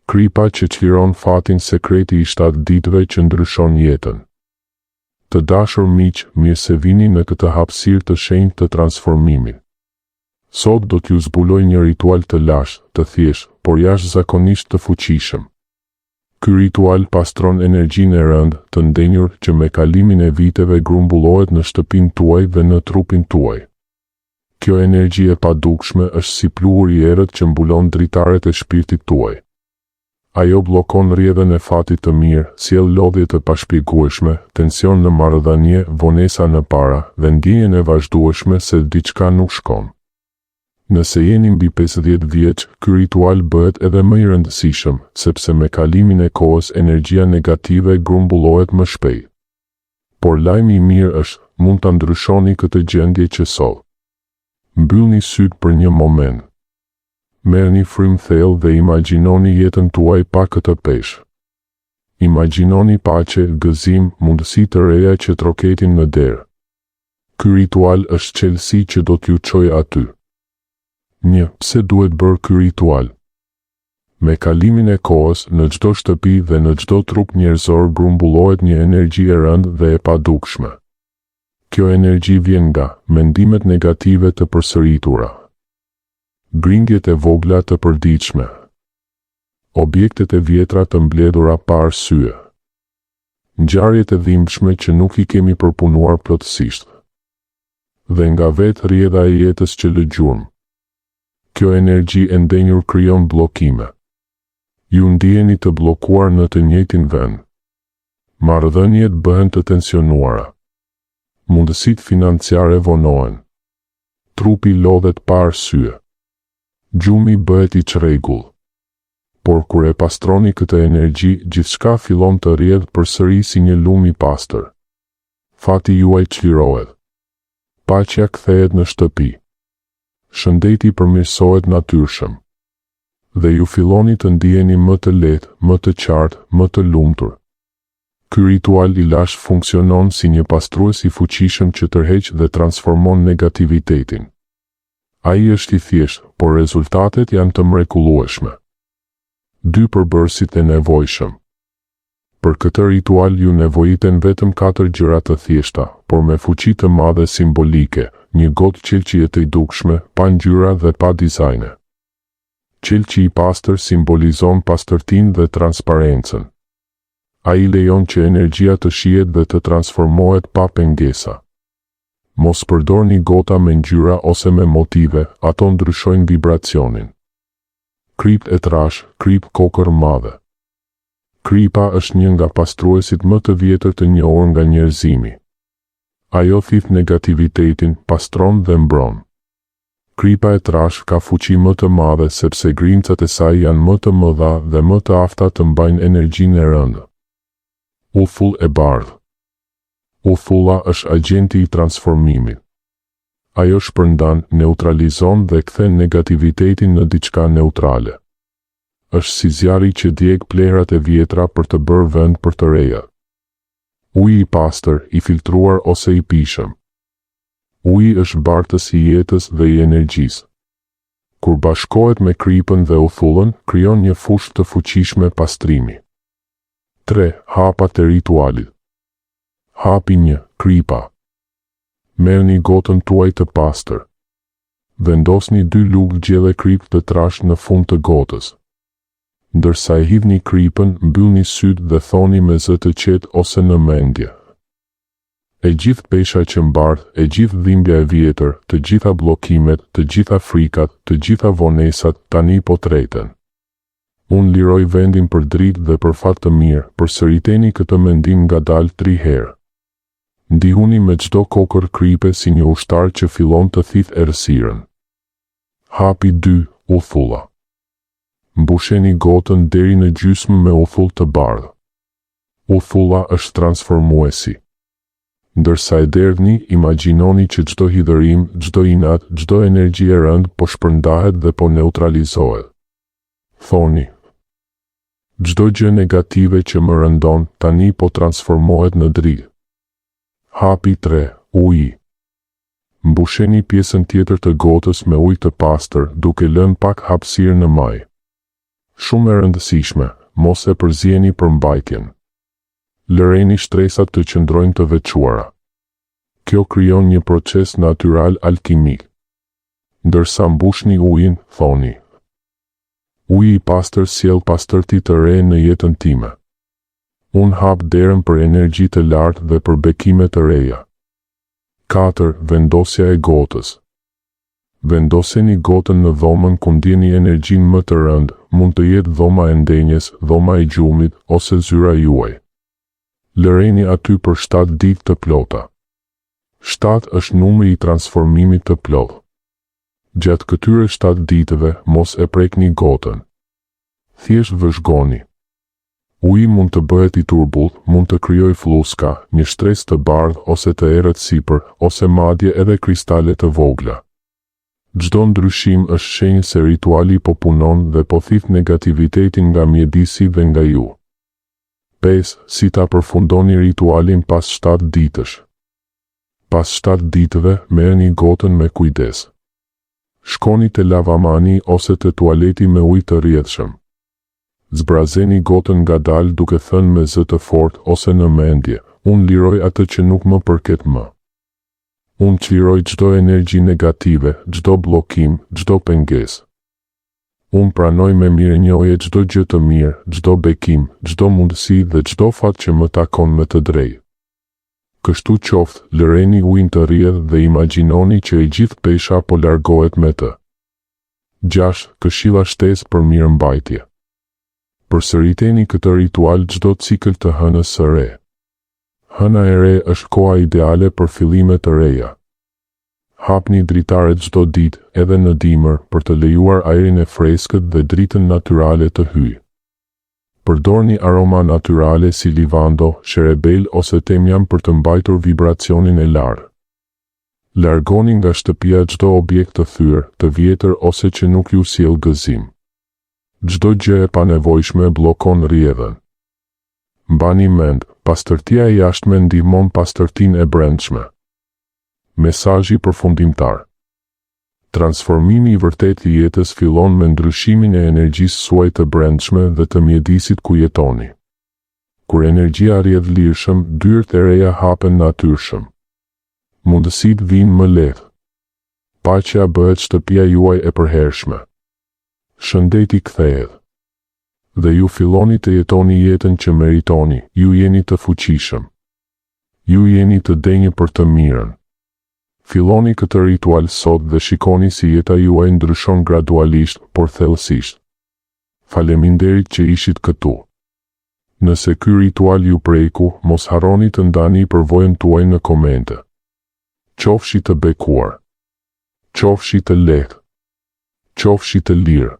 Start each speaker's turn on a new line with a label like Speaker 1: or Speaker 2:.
Speaker 1: Kripa që çliron fatin, sekreti i 7 ditëve që ndryshon jetën. Të dashur miq, mirë se vini në këtë hapësirë të shenjtë të transformimit. Sot do t'ju zbuloj një ritual të lashtë, të thjeshtë, por jashtëzakonisht të fuqishëm. Ky ritual pastron energjinë e rëndë të ndenjur që me kalimin e viteve grumbullohet në shtëpinë tuaj dhe në trupin tuaj. Kjo energji e padukshme është si pluhur i errët që mbulon dritaret e shpirtit tuaj. Ajo bllokon rrjedhën e fatit të mirë, sjell lodhje të pashpjegueshme, tension në marrëdhënie, vonesa në para dhe ndjenjen e vazhdueshme se diçka nuk shkon. Nëse jeni mbi 50 vjeç, ky ritual bëhet edhe më i rëndësishëm, sepse me kalimin e kohës energjia negative grumbullohet më shpejt. Por lajmi i mirë është, mund ta ndryshoni këtë gjendje që sot. Mbyllni sytë për një moment. Merrni frymë thellë dhe imagjinoni jetën tuaj pa këtë peshë. Imagjinoni paqe, gëzim, mundësi të reja që troketin në derë. Ky ritual është çelësi që do t'ju çojë aty. Pse duhet bërë ky ritual? Me kalimin e kohës, në çdo shtëpi dhe në çdo trup njerëzor grumbullohet një energji e rëndë dhe e padukshme. Kjo energji vjen nga mendimet negative të përsëritura, grindjet e vogla të përditshme, objektet e vjetra të mbledhura pa arsye, ngjarjet e dhimbshme që nuk i kemi përpunuar plotësisht, dhe nga vetë rrjedha e jetës që lë gjurmë. Kjo energji e ndenjur krijon bllokime. Ju ndiheni të bllokuar në të njëjtin vend. Marrëdhëniet bëhen të tensionuara. Mundësitë financiare vonohen. Trupi lodhet pa arsye. Gjumi bëhet i çrregull. Por kur e pastroni këtë energji, gjithçka fillon të rrjedhë përsëri si një lum i pastër. Fati juaj çlirohet. Paqja kthehet në shtëpi. Shëndeti përmirësohet natyrshëm. Dhe ju filloni të ndiheni më të lehtë, më të qartë, më të lumtur. Ky ritual i lashtë funksionon si një pastrues i fuqishëm që tërheq dhe transformon negativitetin. Ai është i thjeshtë, por rezultatet janë të mrekullueshme. 2 përbërësit e nevojshëm. Për këtë ritual ju nevojiten vetëm 4 gjëra të thjeshta, por me fuqi të madhe simbolike, një gotë qelçie të dukshme, pa ngjyra dhe pa dizajne. Qelçi i pastër simbolizon pastërtinë dhe transparencën. Ai lejon që energjia të shihet dhe të transformohet pa pengesa. Mos përdorni gota me ngjyra ose me motive, ato ndryshojnë vibracionin. Krip e trash, krip kokër madhe. Kripa është një nga pastruesit më të vjetër të njohur nga njerëzimi. Ajo thith negativitetin, pastron dhe mbron. Kripa e trash ka fuqi më të madhe sepse grimcat e saj janë më të mëdha dhe më të afta të mbajnë energjinë e rëndë. Uthull e bardhë. Uthulla është agjenti i transformimit. Ajo shpërndan, neutralizon dhe kthen negativitetin në diçka neutrale. Është si zjarri që djeg plerat e vjetra për të bërë vend për të reja. Uji i pastër, i filtruar ose i pishëm. Uji është bartës i jetës dhe i energjisë. Kur bashkohet me kripën dhe uthullën, krijon një fushë të fuqishme pastrimi. 3. Hapat e ritualit. Hapi 1. Kripa. Merrni gotën tuaj të pastër. Vendosni 2 lugë gjelle kripë të trash në fund të gotës. Ndërsa e hidhni kripën, mbyllni sytë dhe thoni me zë të qetë ose në mendje. E gjithë pesha që mbarth, e gjithë dhimbja e vjetër, të gjitha bllokimet, të gjitha frikat, të gjitha vonesat, tani po treten. Unë liroj vendin për dritë dhe për fat të mirë, përsëriteni këtë mendim ngadalë 3 herë. Ndihuni me çdo kokër kripe si një ushtar që fillon të thith errësirën. Hapi 2. Uthulla. Mbusheni gotën deri në gjysmë me uthull të bardhë. Uthulla është transformuesi. Ndërsa e derdhni, imagjinoni që çdo hidhërim, çdo inat, çdo energji e rëndë po shpërndahet dhe po neutralizohet. Thoni: çdo gjë negative që më rëndon, tani po transformohet në dritë. Hapi 3. Uji. Mbusheni pjesën tjetër të gotës me ujë të pastër, duke lënë pak hapësirë në maj. Shumë e rëndësishme, mos e përzieni për mbajtjen. Lëreni shtresat të qëndrojnë të veçuara. Kjo krijon një proces natyral alkimik. Ndërsa mbushni ujin, thoni: uji i pastër sjell pastërti të re në jetën time. Unë hap derën për energji të lartë dhe për bekime të reja. 4. Vendosja e gotës. Vendoseni gotën në dhomën ku ndjeni energjinë më të rëndë, mund të jetë dhoma e ndenjes, dhoma e gjumit, ose zyra juaj. Lëreni aty për 7 ditë të plota. 7 është numri i transformimit të plotë. Gjatë këtyre 7 ditëve, mos e prekni gotën. Thjesht vëzhgoni. Uji mund të bëhet i turbull, mund të krijojë flluska, një shtresë të bardhë ose të errët sipër, ose madje edhe kristale të vogla. Çdo ndryshim është shenjë se rituali po punon dhe po thith negativitetin nga mjedisi dhe nga ju. 5. Si ta përfundoni ritualin pas 7 ditësh. Pas 7 ditëve, merrni gotën me kujdes. Shkoni te lavamani ose te tualeti me ujë të rrjedhshëm. Zbrazeni gotën ngadalë duke thënë me zë të fortë ose në mendje: unë liroj atë që nuk më përket më. Unë çliroj çdo energji negative, çdo bllokim, çdo pengesë. Unë pranoj me mirënjohje çdo gjë të mirë, çdo bekim, çdo mundësi dhe çdo fat që më takon me të drejtë. Kështu qoftë, lëreni ujin të rrjedhë dhe imagjinoni që e gjithë pesha po largohet me të. 6. Këshilla shtesë për mirëmbajtje. Përsëriteni këtë ritual çdo cikël të hënës së re. Hëna e re është koha ideale për fillime të reja. Hapni dritaret çdo ditë, edhe në dimër, për të lejuar ajrin e freskët dhe dritën natyrale të hyjë. Përdorni aroma natyrale si livando, sherebel ose temjan për të mbajtur vibracionin e lartë. Largoni nga shtëpia çdo objekt të thyrë, të vjetër ose që nuk ju sjell gëzim. Çdo gjë e panevojshme bllokon rrjedhën. Mbani mend, pastërtia e jashtme ndihmon pastërtinë e brendshme. Mesazhi përfundimtar. Transformimi i vërtet i jetës fillon me ndryshimin e energjisë suaj të brendshme dhe të mjedisit ku jetoni. Kur energjia rrjedh lirshëm, dyert e reja hapen natyrshëm. Mundësitë vijnë më lehtë. Paqja bëhet shtëpia juaj e përhershme. Shëndeti kthehet. Dhe ju filloni të jetoni jetën që meritoni, ju jeni të fuqishëm. Ju jeni të denjë për të mirën. Filloni këtë ritual sot dhe shikoni si jeta juaj ndryshon gradualisht, por thellësisht. Faleminderit që ishit këtu. Nëse ky ritual ju preku, mos harroni të ndani përvojën tuaj në komente. Qofshi të bekuar. Qofshi të lehtë. Qofshi të lirë.